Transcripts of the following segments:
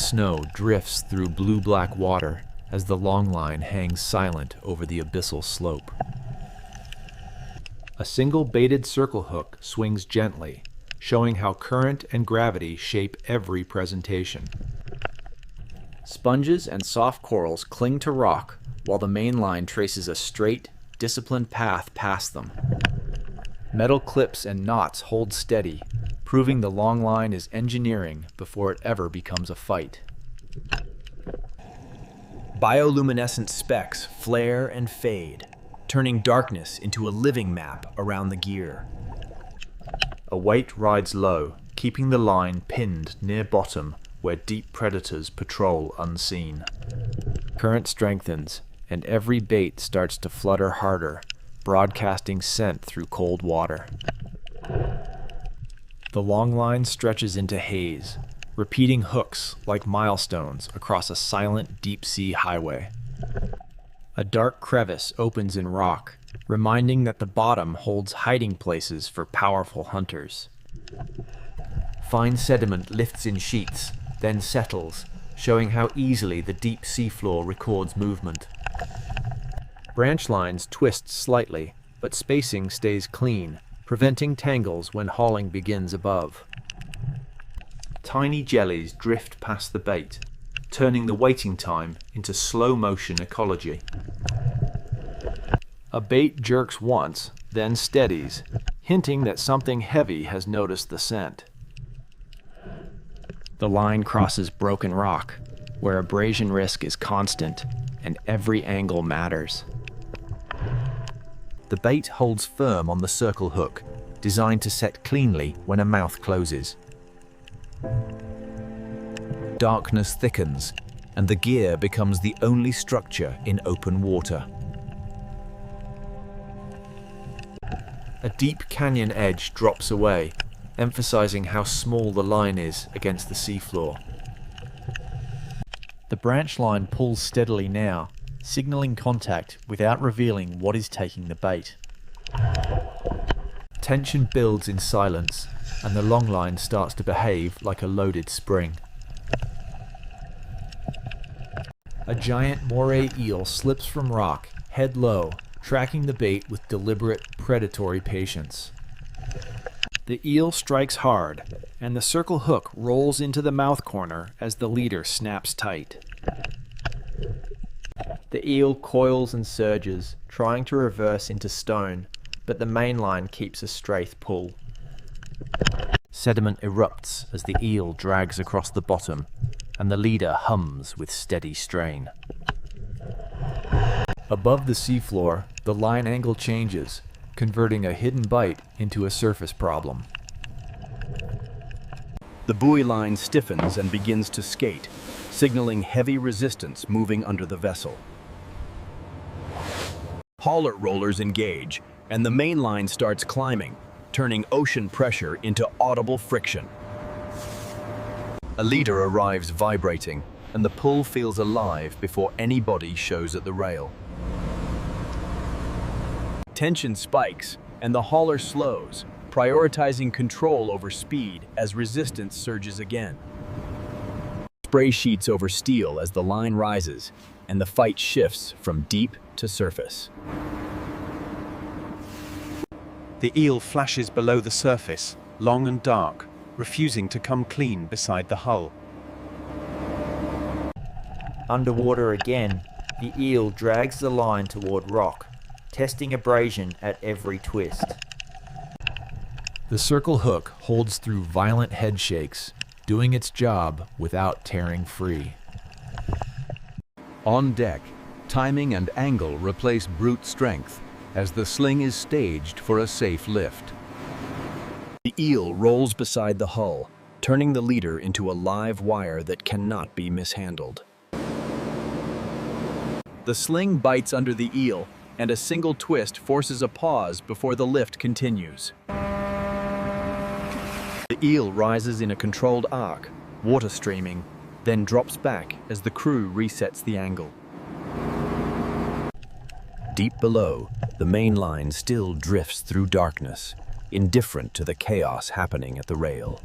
snow drifts through blue-black water as the longline hangs silent over the abyssal slope. A single baited circle hook swings gently, showing how current and gravity shape every presentation. Sponges and soft corals cling to rock while the main line traces a straight, disciplined path past them. Metal clips and knots hold steady, proving the long line is engineering before it ever becomes a fight. Bioluminescent specks flare and fade, turning darkness into a living map around the gear. A weight rides low, keeping the line pinned near bottom where deep predators patrol unseen. Current strengthens, and every bait starts to flutter harder, broadcasting scent through cold water. The long line stretches into haze, repeating hooks like milestones across a silent deep-sea highway. A dark crevice opens in rock, reminding that the bottom holds hiding places for powerful hunters. Fine sediment lifts in sheets, then settles, showing how easily the deep seafloor records movement. Branch lines twist slightly, but spacing stays clean, preventing tangles when hauling begins above. Tiny jellies drift past the bait, turning the waiting time into slow-motion ecology. A bait jerks once, then steadies, hinting that something heavy has noticed the scent. The line crosses broken rock, where abrasion risk is constant and every angle matters. The bait holds firm on the circle hook, designed to set cleanly when a mouth closes. Darkness thickens, and the gear becomes the only structure in open water. A deep canyon edge drops away, emphasizing how small the line is against the seafloor. The branch line pulls steadily now, signaling contact without revealing what is taking the bait. Tension builds in silence, and the long line starts to behave like a loaded spring. A giant moray eel slips from rock, head low, tracking the bait with deliberate, predatory patience. The eel strikes hard, and the circle hook rolls into the mouth corner as the leader snaps tight. The eel coils and surges, trying to reverse into stone, but the main line keeps a straight pull. Sediment erupts as the eel drags across the bottom, and the leader hums with steady strain. Above the seafloor, the line angle changes, converting a hidden bite into a surface problem. The buoy line stiffens and begins to skate, signaling heavy resistance moving under the vessel. Hauler rollers engage, and the main line starts climbing, turning ocean pressure into audible friction. A leader arrives vibrating, and the pull feels alive before any body shows at the rail. Tension spikes, and the hauler slows, prioritizing control over speed as resistance surges again. Spray sheets over steel as the line rises, and the fight shifts from deep to surface. The eel flashes below the surface, long and dark, refusing to come clean beside the hull. Underwater again, the eel drags the line toward rock, testing abrasion at every twist. The circle hook holds through violent head shakes, doing its job without tearing free. On deck, timing and angle replace brute strength as the sling is staged for a safe lift. The eel rolls beside the hull, turning the leader into a live wire that cannot be mishandled. The sling bites under the eel, and a single twist forces a pause before the lift continues. The eel rises in a controlled arc, water streaming, then drops back as the crew resets the angle. Deep below, the main line still drifts through darkness, indifferent to the chaos happening at the rail.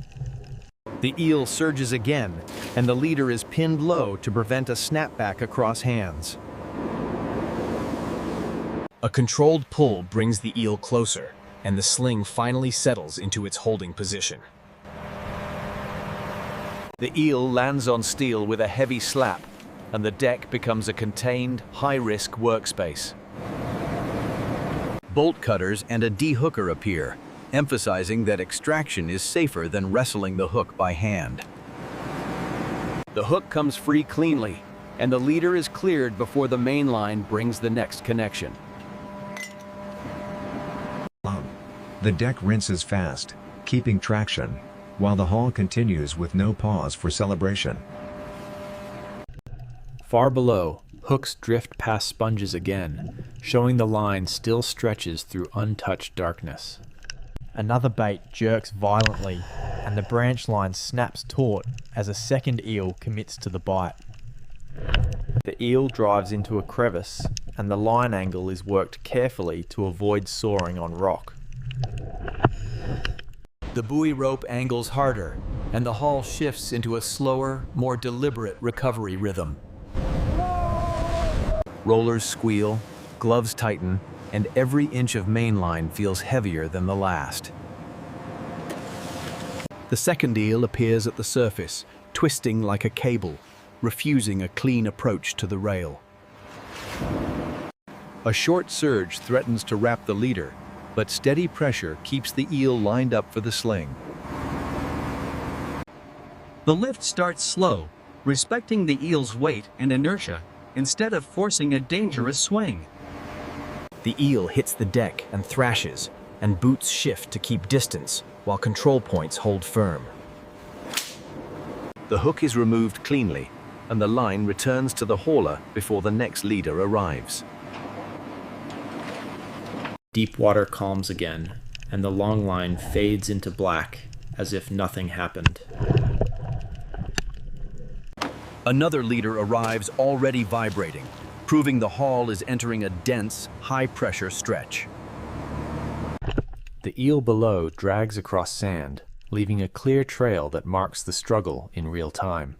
The eel surges again, and the leader is pinned low to prevent a snapback across hands. A controlled pull brings the eel closer, and the sling finally settles into its holding position. The eel lands on steel with a heavy slap, and the deck becomes a contained, high-risk workspace. Bolt cutters and a de-hooker appear, emphasizing that extraction is safer than wrestling the hook by hand. The hook comes free cleanly, and the leader is cleared before the main line brings the next connection. The deck rinses fast, keeping traction, while the haul continues with no pause for celebration. Far below, hooks drift past sponges again, showing the line still stretches through untouched darkness. Another bait jerks violently, and the branch line snaps taut as a second eel commits to the bite. The eel drives into a crevice, and the line angle is worked carefully to avoid sawing on rock. The buoy rope angles harder, and the haul shifts into a slower, more deliberate recovery rhythm. Rollers squeal, gloves tighten, and every inch of mainline feels heavier than the last. The second eel appears at the surface, twisting like a cable, refusing a clean approach to the rail. A short surge threatens to wrap the leader, but steady pressure keeps the eel lined up for the sling. The lift starts slow, respecting the eel's weight and inertia, instead of forcing a dangerous swing. The eel hits the deck and thrashes, and boots shift to keep distance, while control points hold firm. The hook is removed cleanly, and the line returns to the hauler before the next leader arrives. Deep water calms again, and the long line fades into black, as if nothing happened. Another leader arrives already vibrating, proving the haul is entering a dense, high-pressure stretch. The eel below drags across sand, leaving a clear trail that marks the struggle in real time.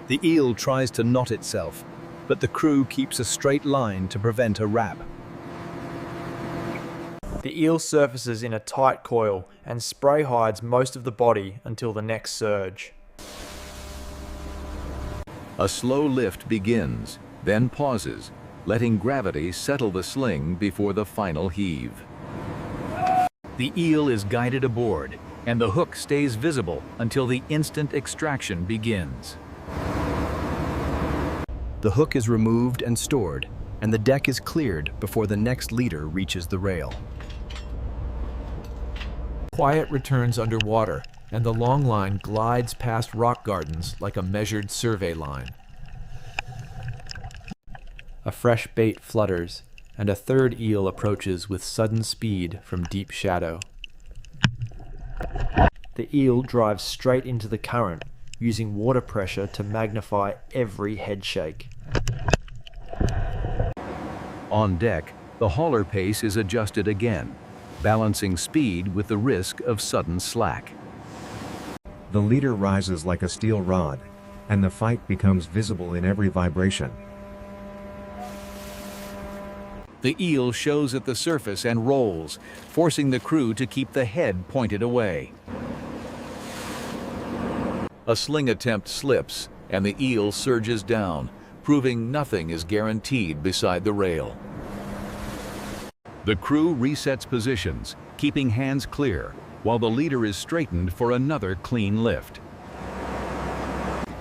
The eel tries to knot itself, but the crew keeps a straight line to prevent a wrap. The eel surfaces in a tight coil and spray hides most of the body until the next surge. A slow lift begins, then pauses, letting gravity settle the sling before the final heave. The eel is guided aboard, and the hook stays visible until the instant extraction begins. The hook is removed and stored, and the deck is cleared before the next leader reaches the rail. Quiet returns underwater, and the long line glides past rock gardens like a measured survey line. A fresh bait flutters, and a third eel approaches with sudden speed from deep shadow. The eel drives straight into the current, using water pressure to magnify every head shake. On deck, the hauler pace is adjusted again, balancing speed with the risk of sudden slack. The leader rises like a steel rod, and the fight becomes visible in every vibration. The eel shows at the surface and rolls, forcing the crew to keep the head pointed away. A sling attempt slips, and the eel surges down, proving nothing is guaranteed beside the rail. The crew resets positions, keeping hands clear, while the leader is straightened for another clean lift.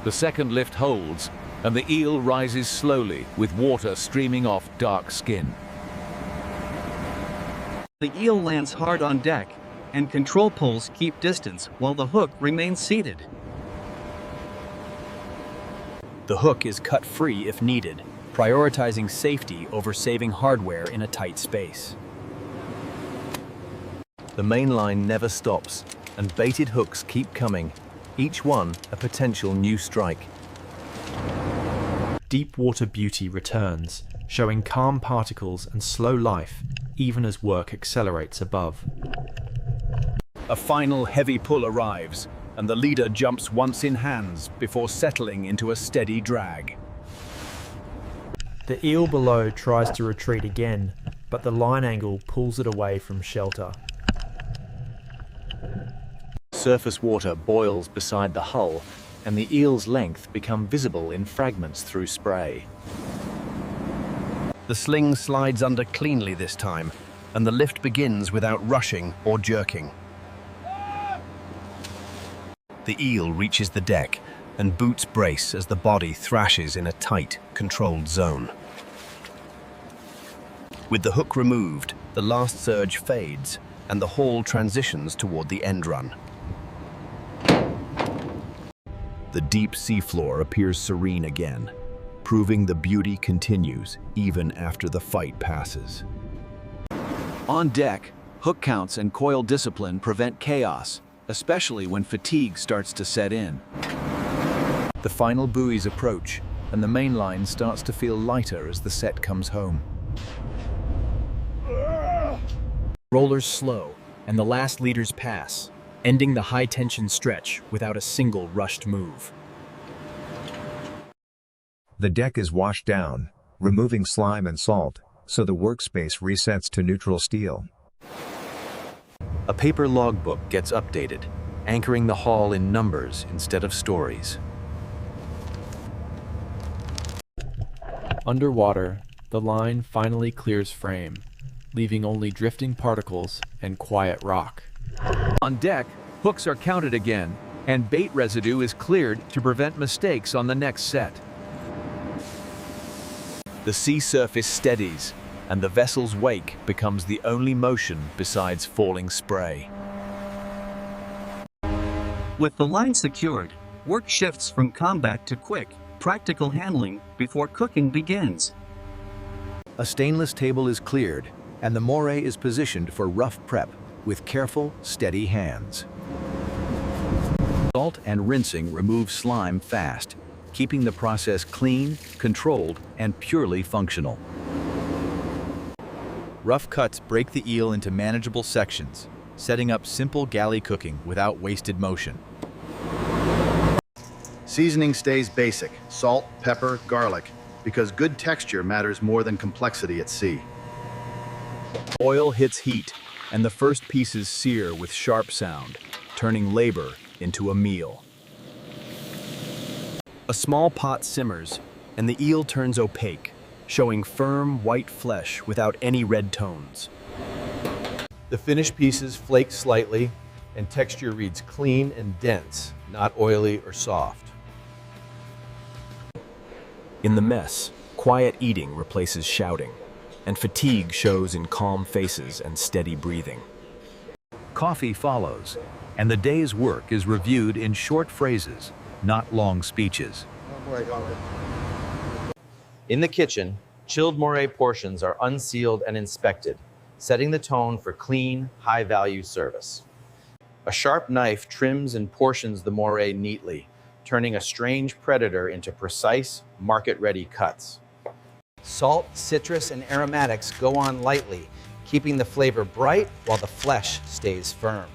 The second lift holds, and the eel rises slowly, with water streaming off dark skin. The eel lands hard on deck, and control pulls keep distance while the hook remains seated. The hook is cut free if needed, prioritizing safety over saving hardware in a tight space. The main line never stops, and baited hooks keep coming, each one a potential new strike. Deep water beauty returns, showing calm particles and slow life, even as work accelerates above. A final heavy pull arrives, and the leader jumps once in hands before settling into a steady drag. The eel below tries to retreat again, but the line angle pulls it away from shelter. Surface water boils beside the hull, and the eel's length become visible in fragments through spray. The sling slides under cleanly this time, and the lift begins without rushing or jerking. The eel reaches the deck, and boots brace as the body thrashes in a tight, controlled zone. With the hook removed, the last surge fades, and the haul transitions toward the end run. The deep seafloor appears serene again, proving the beauty continues even after the fight passes. On deck, hook counts and coil discipline prevent chaos, especially when fatigue starts to set in. The final buoys approach, and the mainline starts to feel lighter as the set comes home. Rollers slow, and the last leaders pass, ending the high-tension stretch without a single rushed move. The deck is washed down, removing slime and salt, so the workspace resets to neutral steel. A paper logbook gets updated, anchoring the haul in numbers instead of stories. Underwater, the line finally clears frame, leaving only drifting particles and quiet rock. On deck, hooks are counted again, and bait residue is cleared to prevent mistakes on the next set. The sea surface steadies, and the vessel's wake becomes the only motion besides falling spray. With the line secured, work shifts from combat to quick, practical handling before cooking begins. A stainless table is cleared, and the moray is positioned for rough prep with careful, steady hands. Salt and rinsing remove slime fast, keeping the process clean, controlled, and purely functional. Rough cuts break the eel into manageable sections, setting up simple galley cooking without wasted motion. Seasoning stays basic: salt, pepper, garlic, because good texture matters more than complexity at sea. Oil hits heat, and the first pieces sear with sharp sound, turning labor into a meal. A small pot simmers, and the eel turns opaque, showing firm white flesh without any red tones. The finished pieces flake slightly, and texture reads clean and dense, not oily or soft. In the mess, quiet eating replaces shouting, and fatigue shows in calm faces and steady breathing. Coffee follows, and the day's work is reviewed in short phrases, not long speeches. In the kitchen, chilled moray portions are unsealed and inspected, setting the tone for clean, high-value service. A sharp knife trims and portions the moray neatly, turning a strange predator into precise, market-ready cuts. Salt, citrus, and aromatics go on lightly, keeping the flavor bright while the flesh stays firm.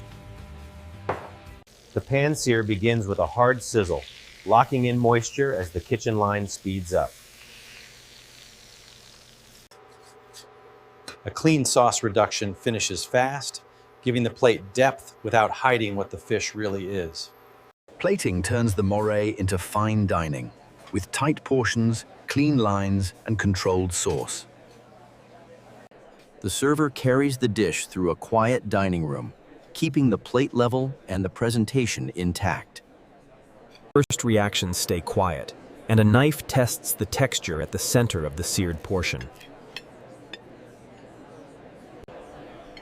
The pan sear begins with a hard sizzle, locking in moisture as the kitchen line speeds up. A clean sauce reduction finishes fast, giving the plate depth without hiding what the fish really is. Plating turns the moray into fine dining, with tight portions, clean lines, and controlled sauce. The server carries the dish through a quiet dining room, keeping the plate level and the presentation intact. First reactions stay quiet, and a knife tests the texture at the center of the seared portion.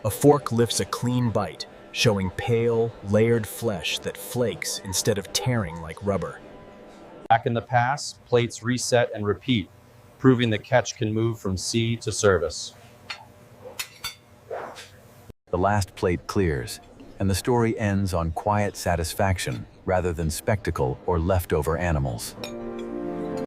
A fork lifts a clean bite, showing pale, layered flesh that flakes instead of tearing like rubber. Back in the pass, plates reset and repeat, proving the catch can move from sea to service. The last plate clears, and the story ends on quiet satisfaction rather than spectacle or leftover animals.